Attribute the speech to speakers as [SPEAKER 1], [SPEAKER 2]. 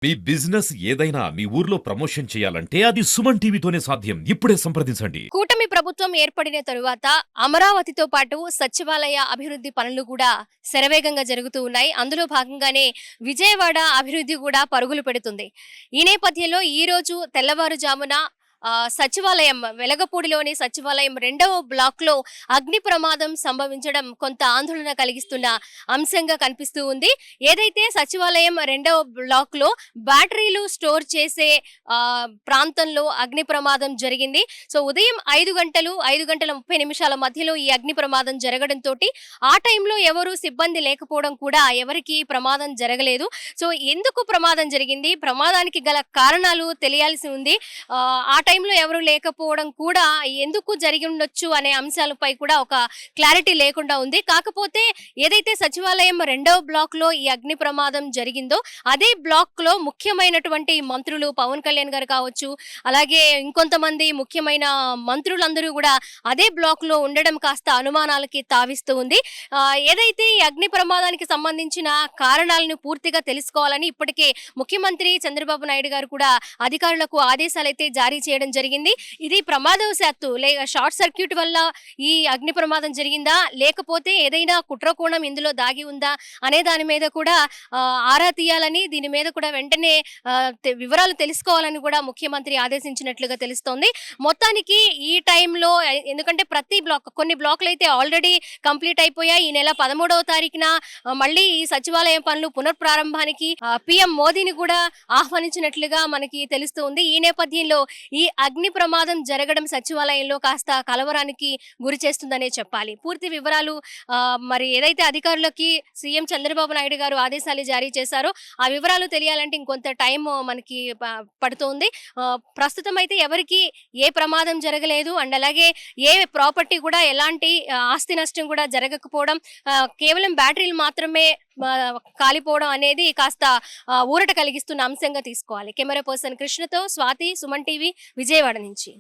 [SPEAKER 1] మీ business ఏదైనా మీ ఊర్లో promotion చేయాలంటే అది సుమన్ టీవీతోనే సాధ్యం. ఇప్పుడే సంప్రదించండి.
[SPEAKER 2] కూటమి ప్రభుత్వం ఏర్పడిన తరువాత అమరావతితో పాటు సచివాలయ అభివృద్ధి పనులు కూడా శరవేగంగా జరుగుతూ ఉన్నాయి. అందులో భాగంగానే విజయవాడ అభివృద్ధి కూడా పరుగులు పెడుతుంది. ఈ నేపథ్యంలో ఈ రోజు తెల్లవారుజామున సచివాలయం వెలగపూడిలోని సచివాలయం 2వ బ్లాక్‌లో అగ్ని ప్రమాదం సంభవించడం కొంత ఆందోళన కలిగిస్తున్న అంశంగా కనిపిస్తూ ఉంది. ఏదైతే సచివాలయం 2వ బ్లాక్‌లో బ్యాటరీలు స్టోర్ చేసే ప్రాంతంలో అగ్ని ప్రమాదం జరిగింది. సో ఉదయం 5 గంటలు 5:30 మధ్యలో ఈ అగ్ని ప్రమాదం జరగడంతోటి ఆ టైంలో ఎవరు సిబ్బంది లేకపోవడం కూడా ఎవరికీ ప్రమాదం జరగలేదు. సో ఎందుకు ప్రమాదం జరిగింది? ప్రమాదానికి గల కారణాలు తెలియాల్సి ఉంది. ఆ టైంలో ఎవరు లేకపోవడం కూడా ఎందుకు జరిగి ఉండొచ్చు అనే అంశాలపై కూడా ఒక క్లారిటీ లేకుండా ఉంది. కాకపోతే ఏదైతే సచివాలయం 2వ బ్లాక్‌లో ఈ అగ్ని ప్రమాదం జరిగిందో అదే బ్లాక్‌లో ముఖ్యమైనటువంటి మంత్రులు పవన్ కళ్యాణ్ గారు కావచ్చు, అలాగే ఇంకొంతమంది ముఖ్యమైన మంత్రులందరూ కూడా అదే బ్లాక్‌లో ఉండడం కాస్త అనుమానాలకి తావిస్తూ ఉంది. ఏదైతే ఈ అగ్ని ప్రమాదానికి సంబంధించిన కారణాలను పూర్తిగా తెలుసుకోవాలని ఇప్పటికే ముఖ్యమంత్రి చంద్రబాబు నాయుడు గారు కూడా అధికారులకు ఆదేశాలైతే జారీ చేయడం జరిగింది. ఇది ప్రమాదవశాత్తు షార్ట్ సర్క్యూట్ వల్ల ఈ అగ్ని ప్రమాదం జరిగిందా, లేకపోతే ఏదైనా కుట్రకోణం ఇందులో దాగి ఉందా అనే దాని మీద కూడా ఆరా తీయాలని, దీని మీద కూడా వెంటనే వివరాలు తెలుసుకోవాలని కూడా ముఖ్యమంత్రి ఆదేశించినట్లుగా తెలుస్తోంది. మొత్తానికి ఈ టైంలో ఎందుకంటే ప్రతి బ్లాక్ కొన్ని బ్లాక్లు అయితే ఆల్రెడీ కంప్లీట్ అయిపోయాయి. ఈ నెల 13వ తారీఖున మళ్ళీ ఈ సచివాలయం పనులు పునఃప్రారంభానికి పీఎం మోదీని కూడా ఆహ్వానించినట్లుగా మనకి తెలుస్తుంది. ఈ నేపథ్యంలో ఈ అగ్ని ప్రమాదం జరగడం సచివాలయంలో కాస్త కలవరానికి గురి చేస్తుందనే చెప్పాలి. పూర్తి వివరాలు మరి ఏదైతే అధికారులకి సీఎం చంద్రబాబు నాయుడు గారు ఆదేశాలు జారీ చేశారో ఆ వివరాలు తెలియాలంటే ఇంకొంత టైం మనకి పడుతోంది. ప్రస్తుతం అయితే ఎవరికి ఏ ప్రమాదం జరగలేదు అండ్ అలాగే ఏ ప్రాపర్టీ కూడా ఎలాంటి ఆస్తి నష్టం కూడా జరగకపోవడం, కేవలం బ్యాటరీలు మాత్రమే కాలిపోవడం అనేది కాస్త ఊరట కలిగిస్తున్న అంశంగా తీసుకోవాలి. కెమెరా పర్సన్ కృష్ణతో స్వాతి, సుమన్ టీవీ, విజయవాడ నుంచి.